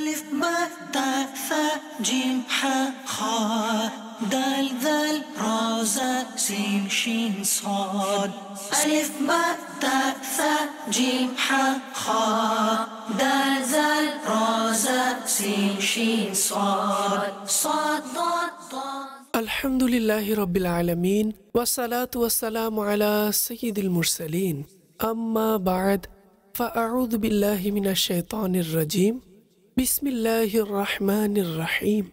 ألف باء تاء ثاء جيم حاء خاء دال ذال را زاء سين شين صاد ألف باء تاء ثاء جيم حاء خاء دال ذال را زاء سين شين صاد صاد ضاد ضاد الحمد لله رب العالمين والصلاة والسلام على سيد المرسلين أما بعد فأعوذ بالله من الشيطان الرجيم بسم الله الرحمن الرحيم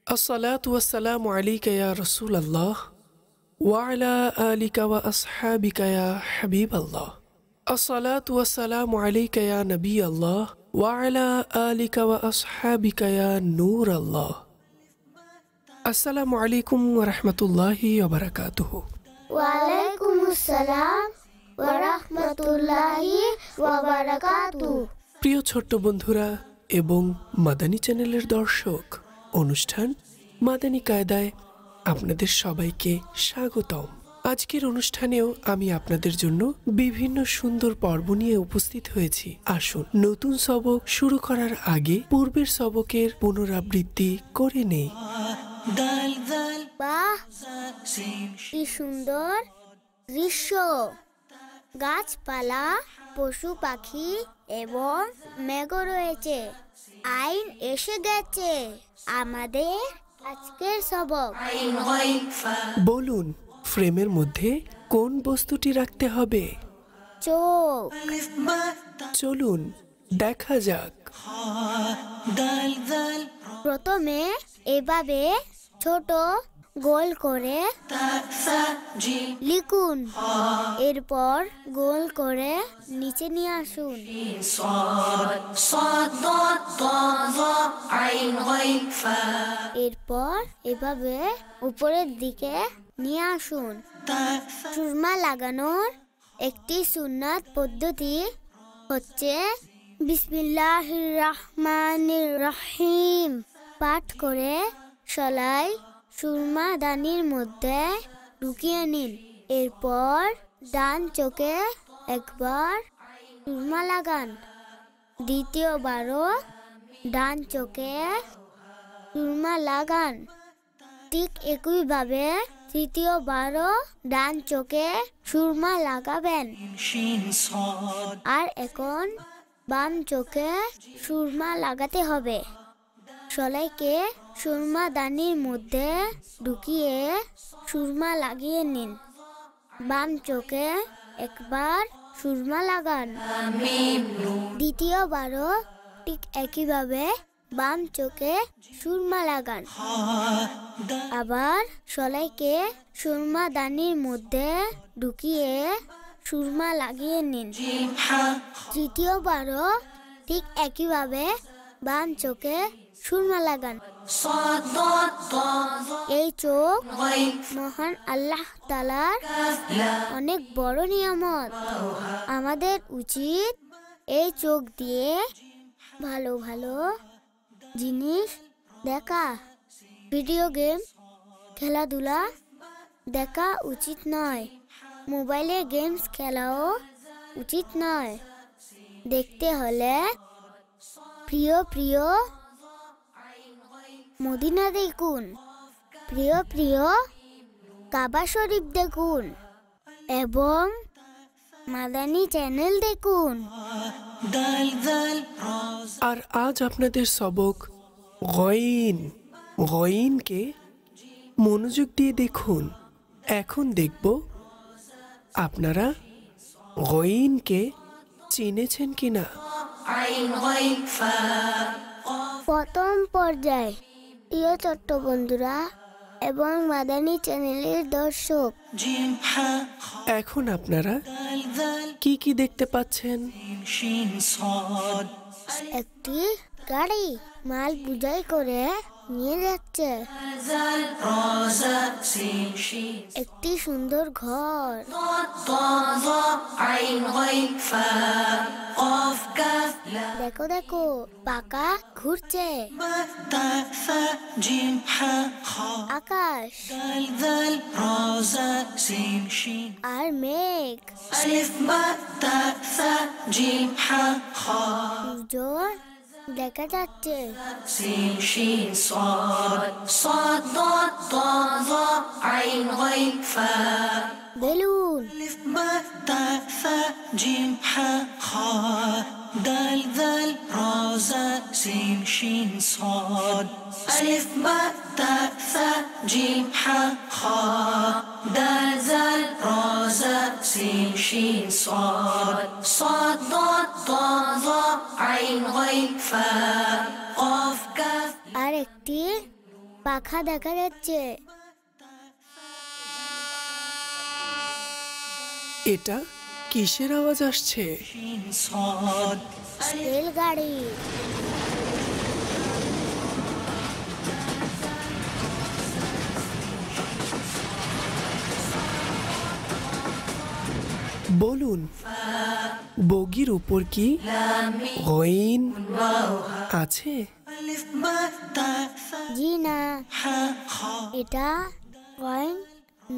الصلاة والسلام عليك يا رسول الله وعلى آلك وأصحابك يا حبيب الله الصلاة والسلام عليك يا نبي الله وعلى آلك وأصحابك يا نور الله السلام عليكم ورحمة الله وبركاته ওয়ালাইকুম আসসালাম ওয়া রাহমাতুল্লাহি ওয়া বারাকাতুহু। প্রিয় ছোট্ট বন্ধুরা এবং মাদানী চ্যানেলের দর্শক, অনুষ্ঠান মাদানী কায়দায় আপনাদের সবাইকে স্বাগতম। আজকের অনুষ্ঠানেও আমি আপনাদের জন্য বিভিন্ন সুন্দর পর্ব নিয়ে উপস্থিত হয়েছি। আসুন নতুন সবক শুরু করার আগে পূর্বের সবকের পুনরাবৃত্তি করে নেই। دال ذال বাহ, زاء سين কি সুন্দর দৃশ্য! গাছপালা, পশু পাখি এবং মেঘ রয়েছে। আইন এসে গেছে। আমাদের আজকের সবক عين غين فاء বলুন, ফ্রেমের মধ্যে কোন বস্তুটি রাখতে হবে? চোখ। ألف باء تاء চলুন দেখা যাক। خاء دال ذال প্রথমে এভাবে ছোট গোল করে تاء ثاء جيم লিখুন। এরপর গোল করে নিচে নিয়ে আসুন। صاد صاد ضاد ضاد ضاء عين غين فاء এরপর এভাবে উপরের দিকে নিয়ে আসুন। تاء ثاء সুরমা লাগানোর একটি সুন্নাত পদ্ধতি হচ্ছে বিসমিল্লাহির রহমানির রহিম পাঠ করে সলাই সুরমা দানির মধ্যে ঢুকিয়ে নিন। এরপর ডান চোখে একবার সুরমা লাগান। দ্বিতীয়বারও ডান চোখে সুরমা লাগান। ঠিক একইভাবে তৃতীয়বারও ডান চোখে সুরমা লাগাবেন। شين صاد আর এখন বাম চোখে সুরমা লাগাতে হবে। সলাইকে সুরমা দানির মধ্যে ঢুকিয়ে সুরমা লাগিয়ে নিন। বাম চোখে একবার সুরমা লাগান। ميم نون দ্বিতীয়বারও ঠিক একইভাবে বাম চোখে সুরমা লাগান। خاء دال আবার সলাইকে সুরমা দানির মধ্যে ঢুকিয়ে সুরমা লাগিয়ে নিন। جيم حاء তৃতীয়বারও ঠিক একইভাবে বাম চোখে সুরমা লাগান। صاد ضاد ضاد ضاء এই চোখ غين মহান আল্লাহ তাআলার كاف لام অনেক বড় নিয়ামত। আমাদের উচিত এই চোখ দিয়ে ভালো ভালো জিনিস দেখা। ভিডিও গেম, খেলাধুলা দেখা উচিত নয়। মোবাইলে গেমস খেলাও উচিত নয়। দেখতে হলে প্রিয় প্রিয় মদিনা দেখুন, প্রিয় প্রিয় কাবা শরীফ দেখুন এবং মাদানী চ্যানেল দেখুন। دال ذال راز আর আজ আপনাদের সবক গয়িন। গয়িনকে মনোযোগ দিয়ে দেখুন। এখন দেখব আপনারা গয়িনকে চিনেছেন কিনা। عين غين فاء قاف প্রথম পর্যায়ে প্রিয় ছোট্ট বন্ধুরা এবং মাদানী চ্যানেলের দর্শক, جيم حاء خاء এখন আপনারা دال ذال কি কি দেখতে পাচ্ছেন? شين صاد একটি গাড়ি মাল বুঝাই করে নিয়ে যাচ্ছে। زال راز سين شين একটি সুন্দর ঘর। ضاد ضاد ضاء عين غين فاء قاف كاف لام দেখো দেখো পাকা ঘুরছে। باء تاء ثاء جيم حاء خاء আকাশ دال ذال راز سين شين আর মেঘ। ألف باء تاء ثاء جيم حاء خاء সূর্য দেখা যাচ্ছে। سين شين صاد صاد ضاد ضاء ظاء عين غين فاء বেলুন, ألف باء تاء ثاء جيم حاء خاء دال ذال را زاء سين شين صاد ألف باء تاء ثاء جيم حاء خاء دال ذال را زاء سين شين صاد صاد ضاد ضاء ظاء عين غين فاء قاف كاف আর একটি পাখা দেখা যাচ্ছে। এটা কিসের আওয়াজ আসছে? شين صاد রেলগাড়ি, বলুন, বগির উপর কি গইন আছে? ألف باء تاء ثاء জি না, حاء خاء এটা কয়েন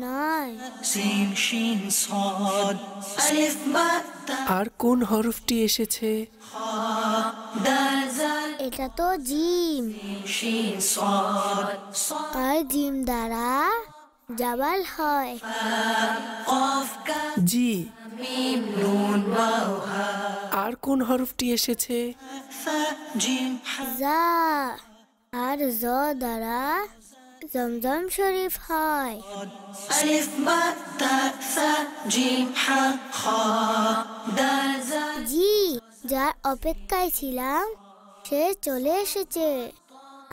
নয়। سين شين صاد ألف باء تاء আর কোন হরফটি এসেছে? دال زال এটা তো জিম, شين صاد صاد আর জিম দ্বারা জাবাল হয়। قاف كاف জি। ميم نون واو ها আর কোন হরফটি এসেছে? ثاء جيم حاء যা, আর জ দ্বারা জমজম শরীফ হয়। ألف باء تاء ثاء جيم حاء خاء دال زال জি, যার অপেক্ষায় ছিলাম সে চলে এসেছে।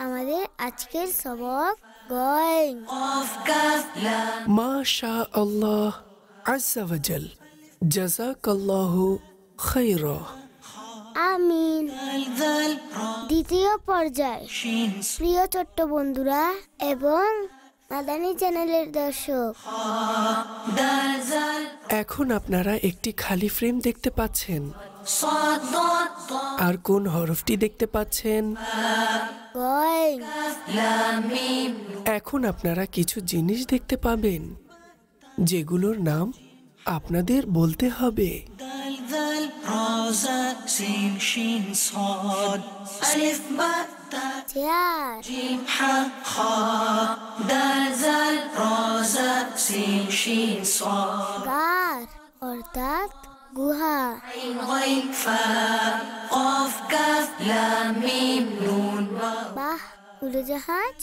আমাদের আজকের সবক গয়েন। قاف كاف لام মাশা আল্লাহ আজ্জা ওয়াজাল, জাযাকাল্লাহু খায়রা। আমিন। دال ذال را দ্বিতীয় পর্যায়। شين প্রিয় ছোট্ট বন্ধুরা এবং মাদানী চ্যানেলের দর্শক, دال زال এখন আপনারা একটি খালি ফ্রেম দেখতে পাচ্ছেন। صاد ضاد ضاء আর কোন হরফটি দেখতে পাচ্ছেন? গয়েন। لام ميم এখন আপনারা কিছু জিনিস দেখতে পাবেন যেগুলোর নাম আপনাদের বলতে হবে। دال ذال را زاء سين شين صاد ألف باء تاء চেয়ার, جيم حاء خاء دال زال را زاء سين شين صاد গার অর্থাৎ গুহা, عين غين فاء قاف كاف لام ميم نون واو বাহ, উড়োজাহাজ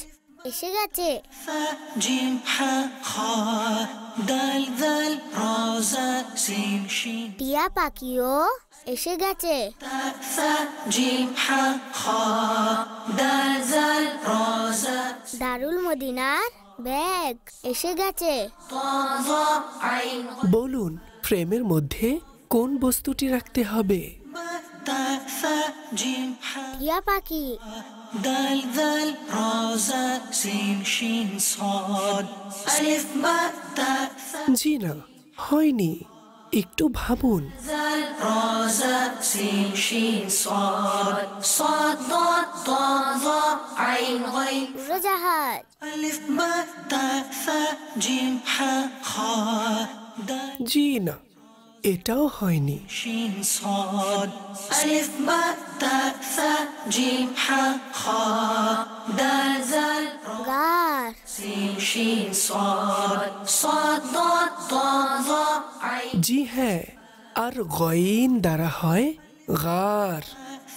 এসে গেছে। ثاء جيم حاء خاء دال ذال را زاء سين شين টিয়া পাখিও এসে গেছে। تاء ثاء جيم حاء خاء دال زال را زاء দারুল মদিনার ব্যাগ এসে গেছে। طاء ظاء عين বলুন, ফ্রেমের মধ্যে কোন বস্তুটি রাখতে হবে? باء تاء ثاء جيم حاء টিয়া পাখি, دال ذال را زاء سين شين صاد ألف باء تاء ثاء জি না, হয়নি, একটু ভাবুন। زال را زاء سين شين صاد صاد ضاد ضاء ظاء عين غين উড়োজাহাজ, ألف باء تاء ثاء جيم حاء خاء دال জি না, এটাও হয়নি। شين صاد ألف باء تاء ثاء جيم حاء خاء دال زال গার, سين شين صاد صاد ضاد ضاء ظاء عين জি হ্যাঁ, আর গইন দ্বারা হয় গার।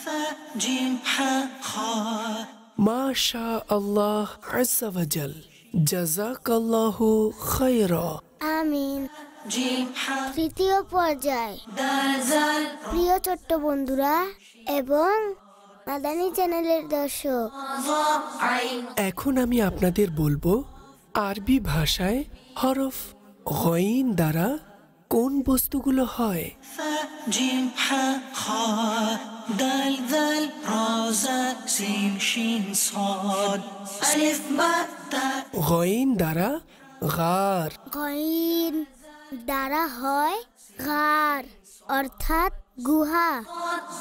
ثاء جيم حاء خاء মাশা আল্লাহ আজ্জা ওয়াজাল, জাযাকাল্লাহু খায়রা। আমিন। جيم حاء তৃতীয় পর্যায়। دال زال প্রিয় ছোট্ট বন্ধুরা এবং মাদানী চ্যানেলের দর্শক, ظاء عين এখন আমি আপনাদের বলবো আরবি ভাষায় হরফ গইন দ্বারা কোন বস্তুগুলো হয়। ثاء جيم حاء خاء دال ذال را زاء سين شين صاد ألف باء تاء গইন দ্বারা গার, গইন দ্বারা হয় গার অর্থাৎ গুহা।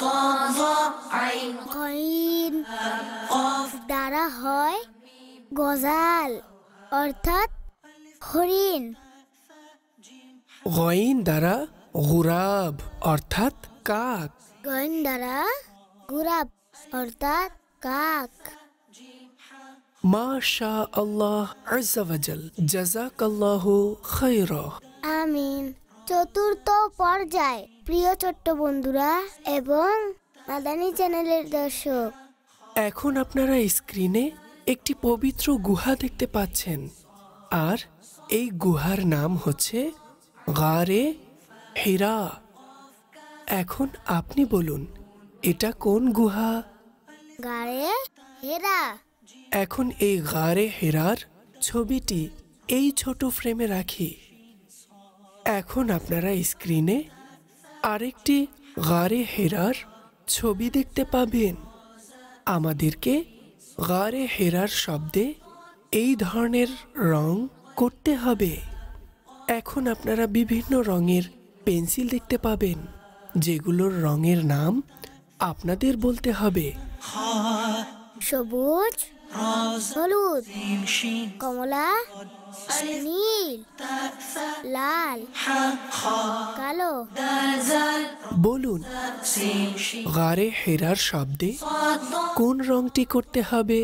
ضاء ظاء عين গইন قاف দ্বারা হয় গজাল অর্থাৎ হরিণ। গইন দ্বারা গুরাব অর্থাৎ কাক। গইন দ্বারা গুরাব অর্থাৎ কাক। মাশা আল্লাহ আজ্জা ওয়াজাল, জাযাকাল্লাহু খায়রা। আমিন। চতুর্থ পর্যায়। প্রিয় ছোট্ট বন্ধুরা এবং মাদানী চ্যানেলের দর্শক, এখন আপনারা স্ক্রিনে একটি পবিত্র গুহা দেখতে পাচ্ছেন, আর এই গুহার নাম হচ্ছে গারে হিরা। এখন আপনি বলুন, এটা কোন গুহা? গারে হেরা। এখন এই গারে হেরার ছবিটি এই ছোট ফ্রেমে রাখি। এখন আপনারা স্ক্রিনে আরেকটি গারে হেরার ছবি দেখতে পাবেন। আমাদেরকে গারে হেরার শব্দে এই ধরনের রং করতে হবে। এখন আপনারা বিভিন্ন রঙের পেন্সিল দেখতে পাবেন, যেগুলোর রঙের নাম আপনাদের বলতে হবে। সবুজ, হলুদ, شين কমলা, নীল, লাল, কালো। বলুন, গারে হেরার শব্দে কোন রংটি করতে হবে?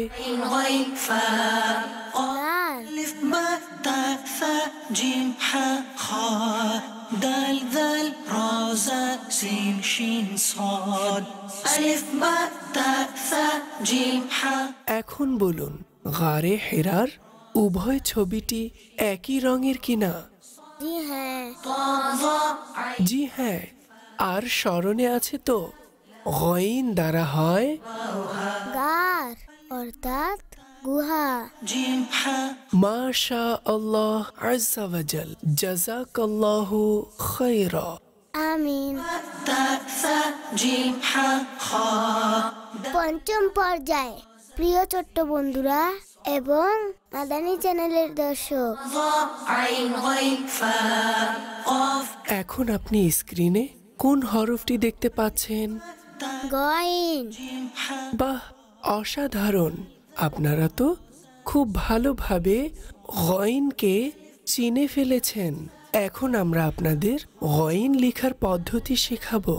লাল। ألف باء تاء ثاء جيم حاء خاء دال ذال را زاء سين شين صاد ألف باء تاء ثاء جيم حاء। এখন বলুন, গারে হেরার উভয় ছবিটি একই রঙের কিনা? জি হ্যাঁ। জি হ্যাঁ। আর স্মরণে আছে তো, গইন দ্বারা হয় গার অর্থাৎ গুহা। جيم حاء মাশা আল্লাহ আজ্জা ওয়াজাল, জাযাকাল্লাহু খায়রা। আমিন। تاء ثاء جيم حاء خاء পঞ্চম পর্যায়। প্রিয় ছোট্ট বন্ধুরা এবং মাদানী চ্যানেলের দর্শক, ضاء عين غين فاء قاف এখন আপনি স্ক্রিনে কোন হরফটি দেখতে পাচ্ছেন? গইন। جيم حاء বাহ, অসাধারণ! আপনারা তো খুব ভালোভাবে গইনকে চিনে ফেলেছেন। এখন আমরা আপনাদের গইন লেখার পদ্ধতি শেখাবো।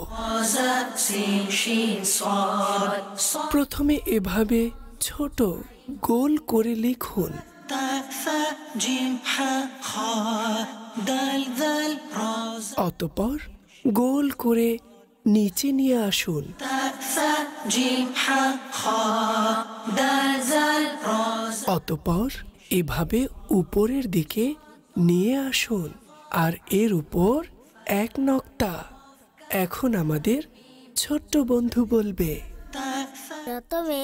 زاء سين شين صاد صاد প্রথমে এভাবে ছোট গোল করে লিখুন। تاء ثاء جيم حاء خاء دال ذال را زاء অতঃপর গোল করে নিচে নিয়ে আসুন। تاء ثاء جيم حاء خاء دال ذال را زاء অতঃপর এভাবে উপরের দিকে নিয়ে আসুন, আর এর উপর এক নক্তা। এখন আমাদের ছোট্ট বন্ধু বলবে। تاء ثاء প্রথমে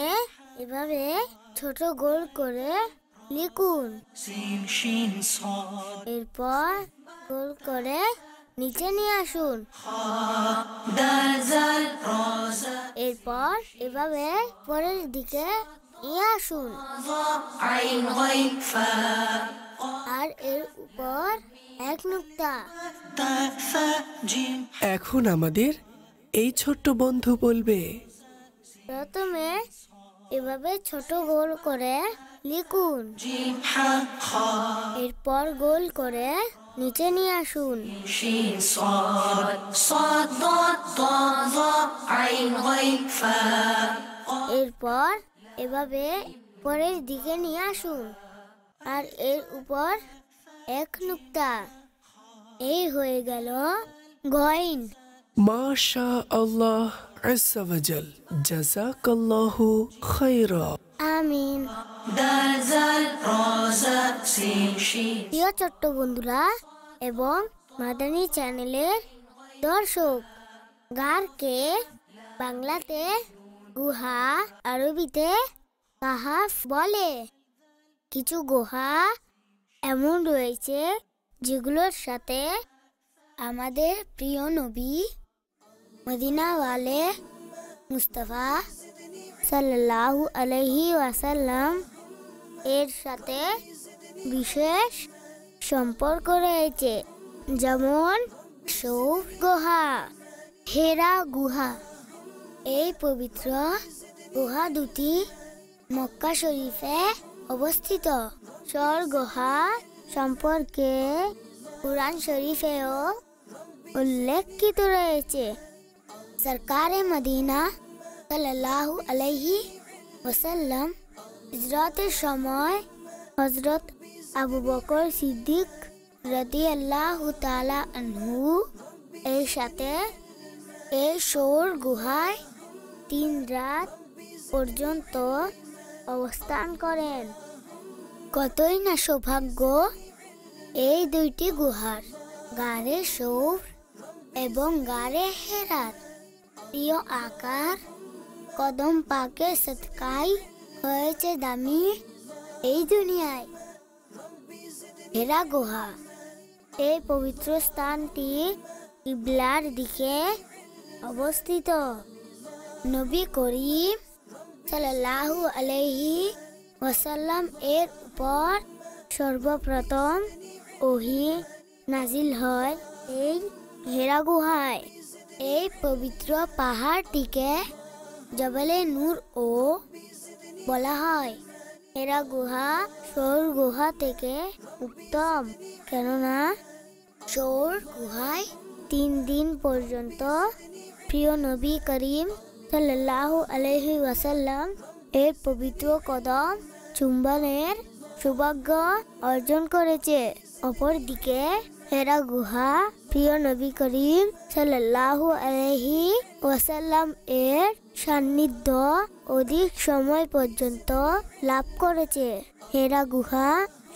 এভাবে ছোট গোল করে লিখুন, سين شين صاد এরপর গোল করে নিচে নিয়ে আসুন, دال ذال را زاء এরপর এভাবে পরের দিকে নিয়ে আসুন, ضاء عين غين فاء আর এর উপর এক নুক্তা। تاء ثاء جيم এখন আমাদের এই ছোট্ট বন্ধু বলবে। প্রথমে এভাবে ছোট গোল করে লিখুন, جيم حاء خاء এরপর গোল করে নিচে নিয়ে আসুন, شين صاد صاد ضاد ضاء ضاء عين غين فاء এরপর এভাবে পরের দিকে নিয়ে আসুন, আর এর উপর এক নুক্তা। এই হয়ে গেল গইন। মাশা আল্লাহ আজ্জা ওয়াজাল, জাযাকাল্লাহু খায়রা। আমিন। دال ذال را زاء سين شين প্রিয় ছোট্ট বন্ধুরা এবং মাদানী চ্যানেলের দর্শক, গারকে বাংলাতে গুহা, আরবিতে কাহাফ বলে। কিছু গুহা এমন রয়েছে যেগুলোর সাথে আমাদের প্রিয় নবী মদিনাওয়ালে মুস্তাফা সাল্লাল্লাহু আলাইহি ওয়াসাল্লাম এর সাথে বিশেষ সম্পর্ক রয়েছে, যেমন সৌফ গুহা, হেরা গুহা। এই পবিত্র গুহা দুটি মক্কা শরীফে অবস্থিত। সর গুহা সম্পর্কে কুরআন শরীফেও উল্লেখিত রয়েছে। সরকারে মদিনা সাল্লাল্লাহু আলাইহি ওয়াসাল্লাম হিজরতের সময় হযরত আবু বকর সিদ্দিক রাদিয়াল্লাহু তাআলা আনহু এর সাথে এই সৌর গুহায় 3 রাত পর্যন্ত অবস্থান করেন। কতই না সৌভাগ্য এই দুইটি গুহার, গারে সৌর এবং গারে হেরার প্রিয় আকার কদম পাকে সদকায় হয়েছে দামি এই দুনিয়ায়। হেরা গুহা, এই পবিত্র স্থানটি কিবলার দিকে অবস্থিত। নবী করিম সাল্লাল্লাহু আলাইহি ওয়াসাল্লাম এর উপর সর্বপ্রথম ওহী নাজিল হয় এই হেরা গুহায়। এই পবিত্র পাহাড়টিকে জবলে নূর ও বলা হয়। হেরা গুহা সৌর গুহা থেকে উত্তম, কেননা সৌর গুহায় 3 দিন পর্যন্ত প্রিয় নবী করিম সাল্লাল্লাহু আলাইহি ওয়াসাল্লাম এর পবিত্র কদম চুম্বনের সৌভাগ্য অর্জন করেছে। অপরদিকে হেরা গুহা প্রিয় নবী করিম সাল্লাল্লাহু আলাইহি ওয়াসাল্লাম এর সান্নিধ্য অধিক সময় পর্যন্ত লাভ করেছে। হেরা গুহা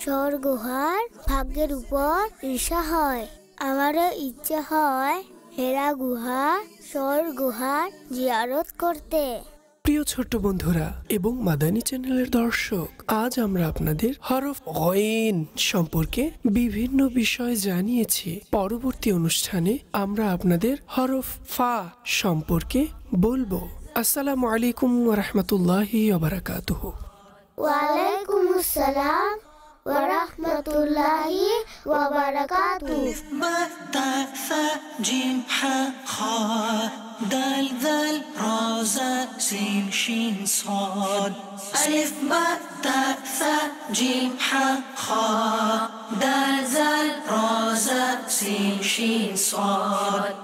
সৌর গুহার ভাগ্যের উপর ঈর্ষা হয়। আমারও ইচ্ছা হয় হেরা গুহা সৌর গুহার জিয়ারত করতে। প্রিয় ছোট্ট বন্ধুরা এবং মাদানী চ্যানেলের দর্শক, আজ আমরা আপনাদের হরফ গইন সম্পর্কে বিভিন্ন বিষয় জানিয়েছি। পরবর্তী অনুষ্ঠানে আমরা আপনাদের হরফ ফা সম্পর্কে বলবো। আসসালামু আলাইকুম ওয়া রাহমাতুল্লাহি ওয়া বারাকাতুহু। ওয়া আলাইকুমুস সালাম ওয়া রাহমাতুল্লাহি ওয়া বারাকাতুহু। ألف باء تاء ثاء جيم حاء خاء دال ذال را زاء سين شين صاد ألف باء تاء ثاء جيم حاء خاء دال ذال را زاء سين شين صاد